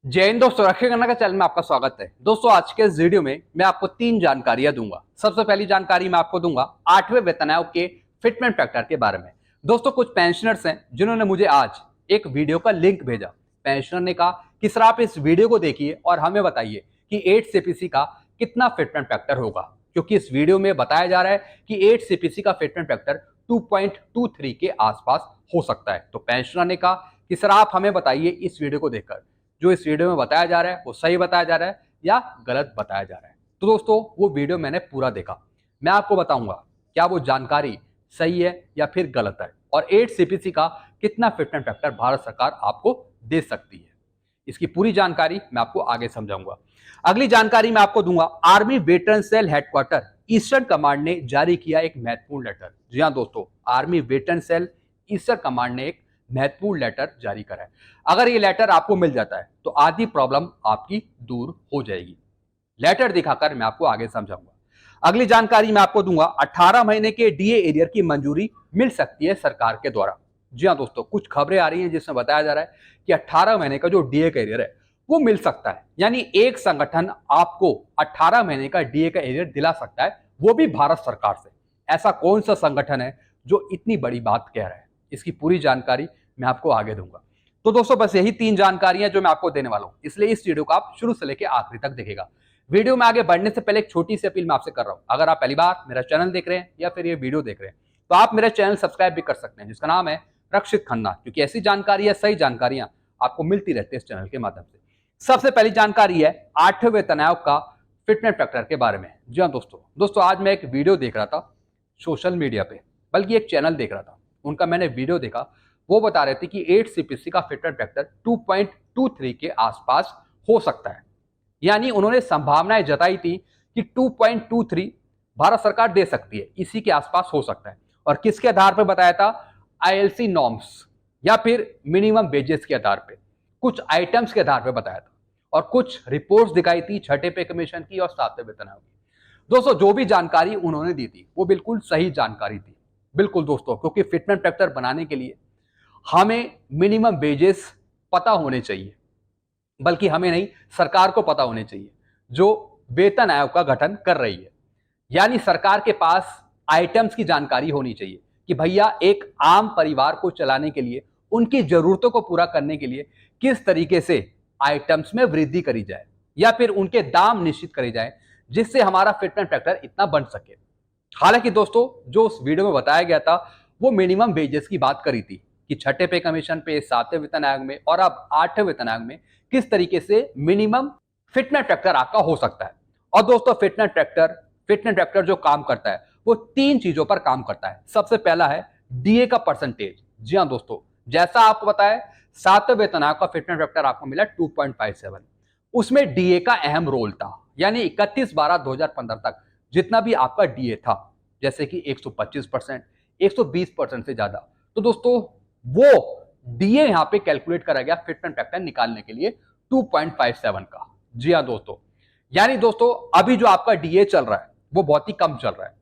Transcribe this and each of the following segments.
जय हिंद दोस्तों, रक्षा गन्ना का चैनल में आपका स्वागत है। दोस्तों आज के इस वीडियो में मैं आपको 3 जानकारियां दूंगा। सबसे पहली जानकारी मैं आपको दूंगा 8वें वेतन आयोग के फिटमेंट फैक्टर के बारे में। दोस्तों कुछ पेंशनर्स हैं जिन्होंने मुझे आज एक वीडियो का लिंक भेजा। पेंशनर ने कहा कि सर आप इस वीडियो को देखिए और हमें बताइए कि 8 सीपीसी का कितना फिटमेंट फैक्टर होगा, क्योंकि इस वीडियो में बताया जा रहा है कि 8 सीपीसी का फिटमेंट फैक्टर 2.23 के आसपास हो सकता है। तो पेंशनर ने कहा कि सर आप हमें बताइए इस वीडियो को देखकर जो इस वीडियो में बताया जा रहा है वो सही बताया जा रहा है या गलत बताया जा रहा है। तो दोस्तों वो वीडियो मैंने पूरा देखा, मैं आपको बताऊंगा क्या वो जानकारी सही है या फिर गलत है और 8 सीपीसी का कितना फिटमेंट फैक्टर भारत सरकार आपको दे सकती है। इसकी पूरी जानकारी मैं आपको आगे समझाऊंगा। अगली जानकारी मैं आपको दूंगा, army veteran cell headquarter eastern command ने जारी किया एक महत्वपूर्ण लेटर। जी हाँ दोस्तों, army veteran cell eastern command ने एक महत्वपूर्ण लेटर जारी करा है। अगर ये लेटर आपको मिल जाता है तो आधी प्रॉब्लम आपकी दूर हो जाएगी। लेटर दिखाकर मैं आपको आगे समझाऊंगा। अगली जानकारी मैं आपको दूंगा, 18 महीने के डीए एरियर की मंजूरी मिल सकती है सरकार के द्वारा। जी हाँ दोस्तों, कुछ खबरें आ रही हैं जिसमें बताया जा रहा है कि 18 महीने का जो डीए का एरियर है वो मिल सकता है, यानी एक संगठन आपको 18 महीने का डीए का एरियर दिला सकता है, वो भी भारत सरकार से। ऐसा कौन सा संगठन है जो इतनी बड़ी बात कह रहा है? इसकी पूरी जानकारी मैं आपको आगे दूंगा। तो दोस्तों बस यही 3 जानकारियां जो मैं आपको देने वाला हूं, इसलिए इस वीडियो को आप शुरू से लेकर आखिरी तक देखेगा। वीडियो में आगे बढ़ने से पहले एक छोटी सी अपील मैं आपसे कर रहा हूं, अगर आप पहली बार मेरा चैनल देख रहे हैं या फिर ये वीडियो देख रहे हैं तो आप मेरा चैनल सब्सक्राइब भी कर सकते हैं, जिसका नाम है रक्षित खन्ना, क्योंकि ऐसी जानकारियां, सही जानकारियां आपको मिलती रहती है इस चैनल के माध्यम से। सबसे पहली जानकारी है 8वें वेतन आयोग का फिटमेंट फैक्टर के बारे में। जी हाँ दोस्तों आज मैं एक वीडियो देख रहा था सोशल मीडिया पे, बल्कि एक चैनल देख रहा था, उनका मैंने वीडियो देखा। वो बता रहे थे कि 8 सीपीसी का फिटमेंट फैक्टर 2.23 के आसपास हो सकता है, यानी उन्होंने संभावनाएं जताई थी कि 2.23 भारत सरकार दे सकती है, इसी के आसपास हो सकता है। और किसके आधार पर बताया था? आईएलसी नॉर्म्स या फिर मिनिमम वेजेस के आधार पे, कुछ आइटम्स के आधार पे बताया था और कुछ रिपोर्ट्स दिखाई थी छठे पे कमीशन की और 7वें वेतन आयोग की। दोस्तों जो भी जानकारी उन्होंने दी थी वो बिल्कुल सही जानकारी थी, बिल्कुल दोस्तों, क्योंकि फिटमेंट फैक्टर बनाने के लिए हमें मिनिमम वेजेस पता होने चाहिए, बल्कि हमें नहीं, सरकार को पता होने चाहिए जो वेतन आयोग का गठन कर रही है। यानी सरकार के पास आइटम्स की जानकारी होनी चाहिए कि भैया एक आम परिवार को चलाने के लिए, उनकी जरूरतों को पूरा करने के लिए किस तरीके से आइटम्स में वृद्धि करी जाए या फिर उनके दाम निश्चित करे जाए, जिससे हमारा फिटमेंट फैक्टर इतना बन सके। हालांकि दोस्तों जो उस वीडियो में बताया गया था वो मिनिमम वेजेस की बात करी थी कि छठे पे कमीशन पे, 7वें वेतन आयोग में और अब 8वें वेतन आयोग में किस तरीके से मिनिमम फिटमेंट फैक्टर आपका हो सकता है। और दोस्तों फिटमेंट फैक्टर जो काम करता है वो 3 चीजों पर काम करता है। सबसे पहला है डीए का परसेंटेज। जी हाँ दोस्तों, जैसा आपको बताया 7वें वेतन आयोग का फिटमेंट फैक्टर आपको मिला 2.57, उसमें डीए का अहम रोल था। यानी 31/12/2015 तक जितना भी आपका डीए था, जैसे कि 125%, 120% से ज्यादा, तो दोस्तों वो डीए यहां पे कैलकुलेट करा गया फिटमेंट फैक्टर निकालने के लिए 2.57 का। जी हाँ दोस्तों, यानी दोस्तों अभी जो आपका डीए चल रहा है वो बहुत ही कम चल रहा है,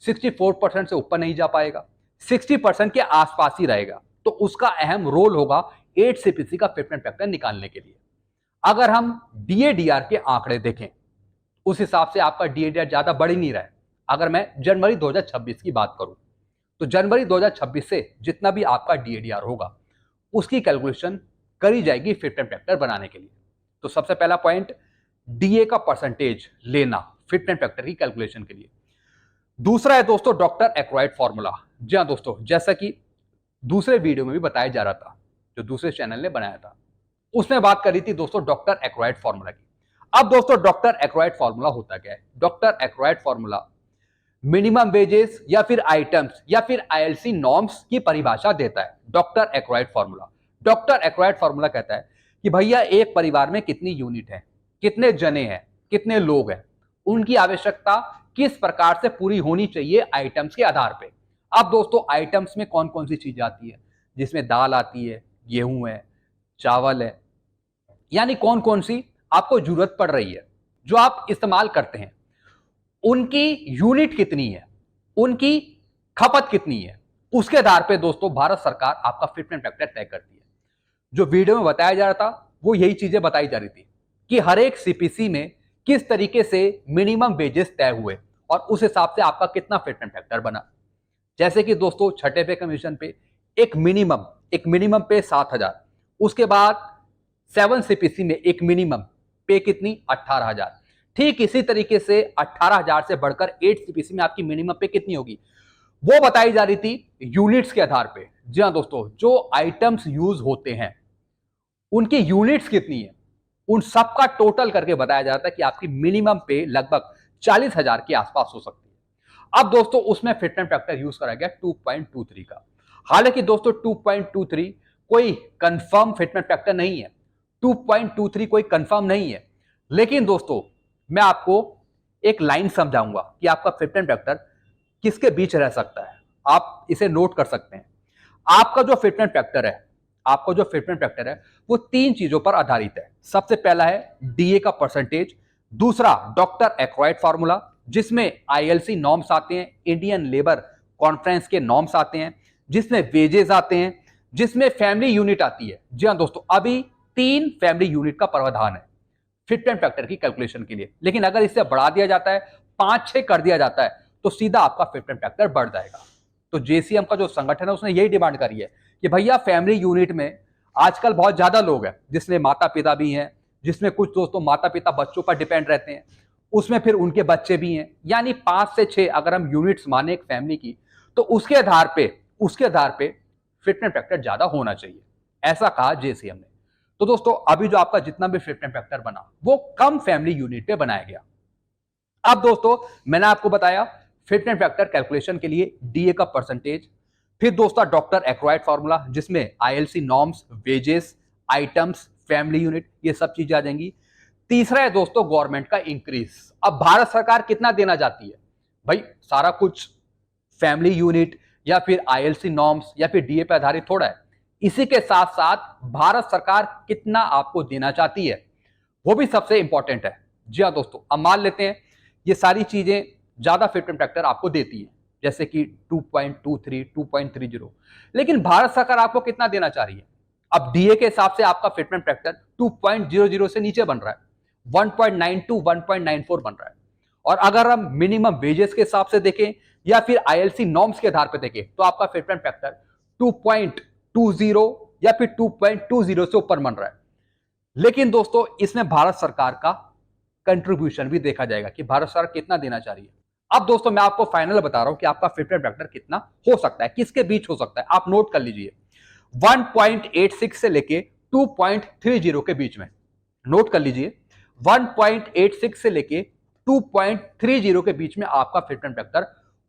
64% से ऊपर नहीं जा पाएगा, 60% के आसपास ही रहेगा। तो उसका अहम रोल होगा 8 सीपीसी का फिटमेंट फैक्टर निकालने के लिए। अगर हम डीएडीआर के आंकड़े देखें उस हिसाब से आपका डीएडीआर ज्यादा बढ़ ही नहीं रहा है। अगर मैं जनवरी 2026 की बात करूं तो जनवरी 2026 से जितना भी आपका डीएडीआर होगा उसकी कैलकुलेशन करी जाएगी फिटमेंट फैक्टर बनाने के लिए। तो सबसे पहला पॉइंट, डीए का परसेंटेज लेना फिटमेंट फैक्टर की कैलकुलेशन के लिए। दूसरा है दोस्तों डॉक्टर एक्वायर्ड फॉर्मूला। जी हाँ दोस्तों, जैसा कि दूसरे वीडियो में भी बताया जा रहा था, जो दूसरे चैनल ने बनाया था उसमें बात करी थी दोस्तों डॉक्टर एक्वायर्ड फॉर्मूला की। अब दोस्तों डॉक्टर एक्वायर्ड फॉर्मूला होता क्या है? Doctor acquired formula minimum wages या फिर आइटम्स या फिर आईएलसी नॉर्म्स की परिभाषा देता है। डॉक्टर एक्वायर्ड फॉर्मूला कहता है कि भैया एक परिवार में कितनी यूनिट है, कितने जने हैं, कितने लोग हैं, उनकी आवश्यकता किस प्रकार से पूरी होनी चाहिए आइटम्स के आधार पे। अब दोस्तों आइटम्स में कौन कौन सी चीजें आती है? जिसमें दाल आती है, गेहूं है, चावल है, यानी कौन कौन सी आपको जरूरत पड़ रही है, जो आप इस्तेमाल करते हैं, उनकी यूनिट कितनी है, उनकी खपत कितनी है, उसके आधार पे दोस्तों भारत सरकार आपका फिटमेंट फैक्टर तय करती है। जो वीडियो में बताया जा रहा था वो यही चीजें बताई जा रही थी कि हर एक सीपीसी में किस तरीके से मिनिमम वेजेस तय हुए और उस हिसाब से आपका कितना फिटमेंट फैक्टर बना। जैसे कि दोस्तों छठे पे कमीशन पे एक मिनिमम पे 7,000, उसके बाद 7 सीपीसी में एक मिनिमम पे कितनी 18,000। ठीक इसी तरीके से 18,000 से बढ़कर 8 सीपीसी में आपकी मिनिमम पे कितनी होगी वो बताई जा रही थी यूनिट्स के आधार पे। जी हाँ दोस्तों, जो आइटम्स यूज होते हैं उनकी यूनिट्स कितनी है उन सबका टोटल करके बताया जाता है कि आपकी मिनिमम पे लगभग 40,000 के आसपास हो सकती है। अब दोस्तों उसमें फिटमेंट फैक्टर यूज करा गया 2.23 का। हालांकि दोस्तों 2.23 कोई कंफर्म फिटमेंट फैक्टर नहीं है, 2.23 कोई कंफर्म नहीं है, लेकिन दोस्तों मैं आपको एक लाइन समझाऊंगा कि आपका फिटमेंट फैक्टर किसके बीच रह सकता है। आप इसे नोट कर सकते हैं। आपका जो फिटमेंट फैक्टर है वो 3 चीजों पर आधारित है। सबसे पहला है डीए का परसेंटेज, दूसरा डॉक्टर एक्रॉयड फार्मूला जिसमें आईएलसी नॉर्म्स आते हैं, इंडियन लेबर कॉन्फ्रेंस के नॉर्म्स आते हैं, जिसमें वेजेस आते हैं, जिसमें फैमिली यूनिट आती है। जी हाँ दोस्तों, अभी 3 फैमिली यूनिट का प्रावधान है फिटमेंट फैक्टर की कैलकुलेशन के लिए, लेकिन अगर इसे बढ़ा दिया जाता है 5-6 कर दिया जाता है तो सीधा आपका फिटमेंट फैक्टर बढ़ जाएगा। तो जेसीएम का जो संगठन है उसने यही डिमांड करी है कि भैया फैमिली यूनिट में आजकल बहुत ज्यादा लोग हैं, जिसमें माता पिता भी हैं, जिसमें कुछ दोस्तों माता पिता बच्चों पर डिपेंड रहते हैं, उसमें फिर उनके बच्चे भी हैं, यानी 5 से 6 अगर हम यूनिट्स माने एक फैमिली की तो उसके आधार पे फिटमेंट फैक्टर ज्यादा होना चाहिए, ऐसा कहा जेसीएम ने। तो दोस्तों अभी जो आपका जितना भी फिटमेंट फैक्टर बना वो कम फैमिली यूनिट पे बनाया गया। अब दोस्तों मैंने आपको बताया फिटमेंट फैक्टर कैलकुलेशन के लिए डीए का परसेंटेज, फिर दोस्तों डॉक्टर एक्रॉयड फार्मूला जिसमें ILC norms, wages, items, family unit, ये सब चीजें आ जाएंगी। तीसरा है दोस्तों गवर्नमेंट का इंक्रीज। अब भारत सरकार कितना देना चाहती है भाई, सारा कुछ फैमिली यूनिट या फिर आईएलसी नॉर्म्स या फिर डीए पे आधारित थोड़ा है, इसी के साथ साथ भारत सरकार कितना आपको देना चाहती है वो भी सबसे इंपॉर्टेंट है। जी हाँ दोस्तों, अब मान लेते हैं ये सारी चीजें ज्यादा फिटमेंट फैक्टर आपको देती है, जैसे कि 2.23, 2.30, लेकिन भारत सरकार आपको कितना देना चाह रही है। अब डीए के हिसाब से आपका फिटमेंट फैक्टर 2.00 से नीचे बन रहा है, 1.92, 1.94 बन रहा है। और अगर हम मिनिमम वेजेस के हिसाब से देखें या फिर आईएलसी नॉर्म्स के आधार पर देखें तो आपका फिटमेंट फैक्टर 2.20 या फिर 2.20 से ऊपर बन रहा है। लेकिन दोस्तों इसमें भारत सरकार का कंट्रीब्यूशन भी देखा जाएगा कि भारत सरकार कितना देना चाह रही है। अब दोस्तों मैं आपको फाइनल बता रहा हूं कि आपका फिटमेंट फैक्टर कितना हो सकता है, किसके बीच हो सकता है, आप नोट कर लीजिए 1.86 से लेके 2.30 के बीच में। नोट कर लीजिए 1.86 से लेके 2.30 के बीच में आपका फिटमेंट फैक्टर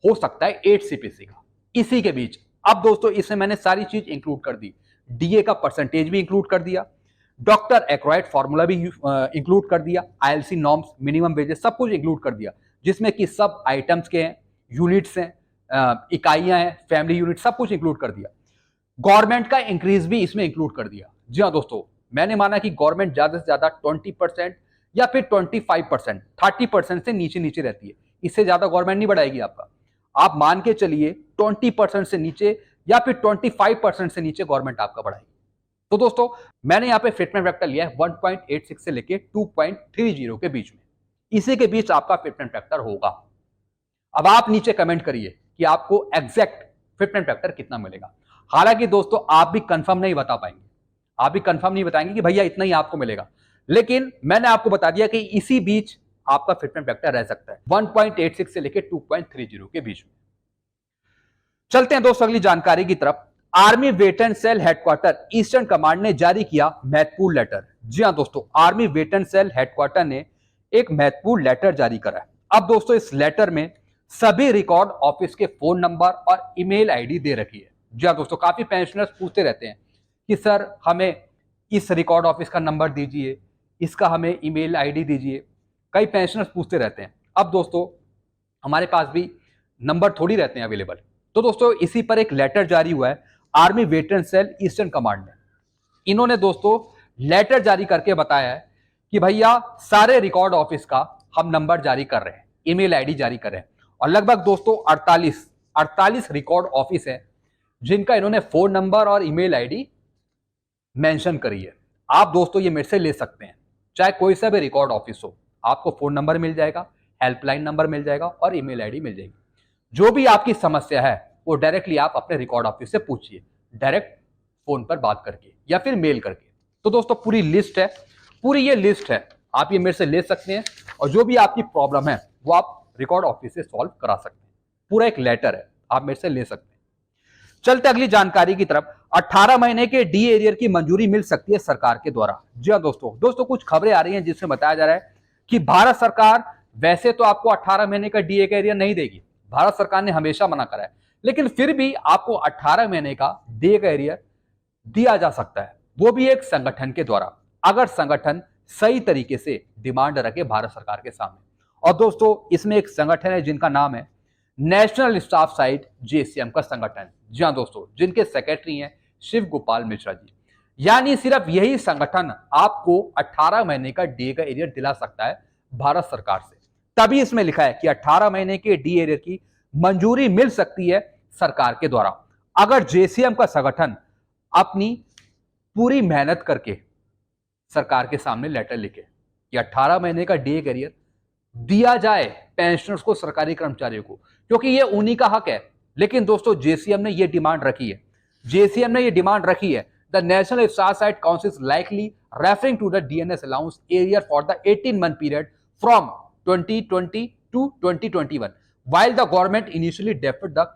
हो सकता है 8 सीपीसी का, इसी के बीच। अब दोस्तों इसमें मैंने सारी चीज इंक्लूड कर दी, डीए का परसेंटेज भी इंक्लूड कर दिया, डॉक्टर एक्रॉयड फार्मूला भी इंक्लूड कर दिया, आईएलसी नॉर्म्स, मिनिमम वेजेस, सब कुछ इंक्लूड कर दिया, जिसमें कि सब आइटम्स के हैं, यूनिट्स हैं, इकाइयां हैं, फैमिली यूनिट, सब कुछ इंक्लूड कर दिया। गवर्नमेंट का इंक्रीज भी इसमें इंक्लूड कर दिया। जी हाँ दोस्तों, मैंने माना कि गवर्नमेंट ज्यादा से ज्यादा 20% या फिर 25%, 30% से नीचे नीचे रहती है, इससे ज्यादा गवर्नमेंट नहीं बढ़ाएगी आपका। आप मान के चलिए 20% से नीचे या फिर 25% से नीचे गवर्नमेंट आपका बढ़ाएगी। तो दोस्तों मैंने यहाँ पे फिटमेंट फैक्टर लिया है 1.86 से लेके 2.30 के बीच में, इसी के बीच आपका फिटमेंट फैक्टर होगा। अब आप नीचे कमेंट करिए कि आपको एग्जैक्ट फिटमेंट फैक्टर कितना मिलेगा। हालांकि दोस्तों आप भी कंफर्म नहीं बता पाएंगे, आप भी कंफर्म नहीं बताएंगे कि भैया इतना ही आपको मिलेगा, लेकिन मैंने आपको बता दिया कि इसी बीच आपका फिटमेंट फैक्टर रह सकता है 1.86 से लेके 2.30 के बीच में। चलते हैं दोस्तों अगली जानकारी की तरफ। Army veteran cell headquarter eastern command ने जारी किया महत्वपूर्ण लेटर। जी हां दोस्तों, आर्मी वेटरन सेल हेडक्वार्टर ने एक महत्वपूर्ण लेटर जारी करा है। अब दोस्तों इस लेटर में सभी रिकॉर्ड ऑफिस के फोन नंबर और ईमेल आईडी दे रखी है। जी हां दोस्तों, काफी पेंशनर्स पूछते रहते हैं कि सर हमें इस रिकॉर्ड ऑफिस का नंबर दीजिए, इसका हमें ईमेल आईडी दीजिए, कई पेंशनर्स पूछते रहते हैं। अब दोस्तों हमारे पास भी नंबर थोड़ी रहते हैं अवेलेबल, तो दोस्तों इसी पर एक लेटर जारी हुआ है army veteran cell eastern command ने। इन्होंने दोस्तों लेटर जारी करके बताया है कि भैया सारे रिकॉर्ड ऑफिस का हम नंबर जारी कर रहे हैं, ईमेल आईडी जारी कर रहे हैं, और लगभग दोस्तों 48 रिकॉर्ड ऑफिस है जिनका इन्होंने फोन नंबर और ईमेल आईडी मेंशन करी है। आप दोस्तों ये मेरे से ले सकते हैं, चाहे कोई सा भी रिकॉर्ड ऑफिस हो। आपको फोन नंबर मिल जाएगा, हेल्पलाइन नंबर मिल जाएगा और ईमेल आईडी मिल जाएगी। जो भी आपकी समस्या है वो डायरेक्टली आप अपने रिकॉर्ड ऑफिस से पूछिए, डायरेक्ट फोन पर बात करके या फिर मेल करके। तो दोस्तों पूरी लिस्ट है, पूरी ये लिस्ट है, आप ये मेरे से ले सकते हैं और जो भी आपकी प्रॉब्लम है वो आप रिकॉर्ड ऑफिस से सॉल्व करा सकते हैं। पूरा एक लेटर है, आप मेरे से ले सकते हैं। चलते अगली जानकारी की तरफ। 18 महीने के डी एरियर की मंजूरी मिल सकती है सरकार के द्वारा। जी हाँ दोस्तों कुछ खबरें आ रही हैं जिसमें बताया जा रहा है कि भारत सरकार वैसे तो आपको 18 महीने का डी एरियर नहीं देगी, भारत सरकार ने हमेशा मना करा है, लेकिन फिर भी आपको 18 महीने का डी एरियर दिया जा सकता है, वो भी एक संगठन के द्वारा, अगर संगठन सही तरीके से डिमांड रखे भारत सरकार के सामने। और दोस्तों इसमें एक संगठन है जिनका नाम है नेशनल स्टाफ साइट जेसीएम का संगठन। जी हाँ दोस्तों, जिनके सेक्रेटरी हैं शिव गोपाल मिश्रा जी। यानी सिर्फ यही संगठन आपको 18 महीने का डी का एरियर दिला सकता है भारत सरकार से। तभी इसमें लिखा है कि 18 महीने के डी एरियर की मंजूरी मिल सकती है सरकार के द्वारा, अगर जेसीएम का संगठन अपनी पूरी मेहनत करके सरकार के सामने लेटर लिखे कि 18 महीने का डी एरियर दिया जाए पेंशनर्स को, सरकारी कर्मचारियों को, क्योंकि ये उन्हीं का हक है। लेकिन दोस्तों जेसीएम ने ये डिमांड रखी है, जेसीएम ने ये डिमांड रखी है, the national staff side council likely referring to the DNS allowance arrear for the 18 month period from 2020 to 2021 while the government initially deferred the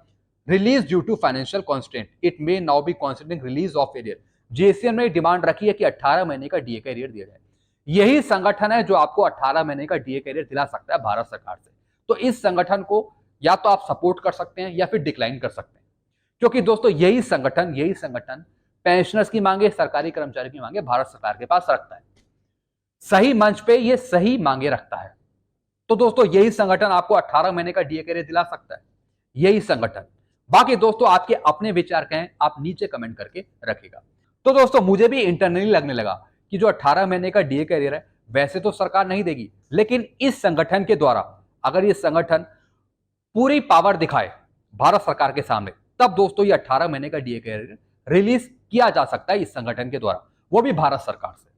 release due to financial constraint, it may now be considering release of area। JCM ने demand रखी है कि 18 महीने का DA career दिया जाए। यही संगठन है जो आपको 18 महीने का डीए कैरियर दिला सकता है भारत सरकार से। तो इस संगठन को या तो आप सपोर्ट कर सकते हैं या फिर डिक्लाइन कर सकते हैं, क्योंकि दोस्तों यही संगठन पेंशनर्स की मांगे, सरकारी कर्मचारियों की मांगे भारत सरकार के पास रखता है, सही मंच पे ये सही मांगे रखता है। तो दोस्तों यही संगठन आपको 18 महीने का डीए कैरियर दिला सकता है, यही संगठन। बाकी दोस्तों आपके अपने विचार कहें, आप नीचे कमेंट करके रखिएगा। तो दोस्तों मुझे भी इंटरनली लगने लगा कि जो 18 महीने का डीए कैरियर है वैसे तो सरकार नहीं देगी, लेकिन इस संगठन के द्वारा अगर ये संगठन पूरी पावर दिखाए भारत सरकार के सामने, तब दोस्तों ये 18 महीने का डीए कैरियर रिलीज किया जा सकता है इस संगठन के द्वारा, वो भी भारत सरकार से।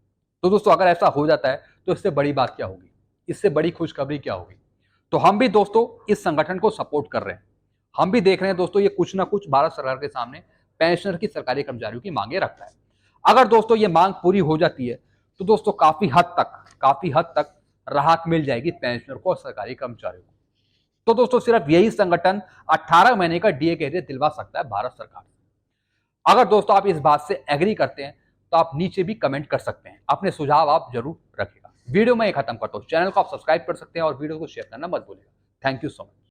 तो दोस्तों अगर ऐसा हो जाता है तो इससे बड़ी बात क्या होगी, इससे बड़ी खुशखबरी क्या होगी। तो हम भी दोस्तों इस संगठन को सपोर्ट कर रहे हैं, हम भी देख रहे हैं दोस्तों ये कुछ ना कुछ भारत सरकार के सामने पेंशनर की, सरकारी कर्मचारियों की मांगे रखता है। अगर दोस्तों ये मांग पूरी हो जाती है तो दोस्तों काफी हद तक राहत मिल जाएगी पेंशनर को और सरकारी कर्मचारियों को। तो दोस्तों सिर्फ यही संगठन 18 महीने का डीए कैरियर दिलवा सकता है भारत सरकार से। अगर दोस्तों आप इस बात से एग्री करते हैं तो आप नीचे भी कमेंट कर सकते हैं, अपने सुझाव आप जरूर रखिएगा। वीडियो में खत्म करता हूं, चैनल को आप सब्सक्राइब कर सकते हैं और वीडियो को शेयर करना मत भूलिएगा। Thank you so much.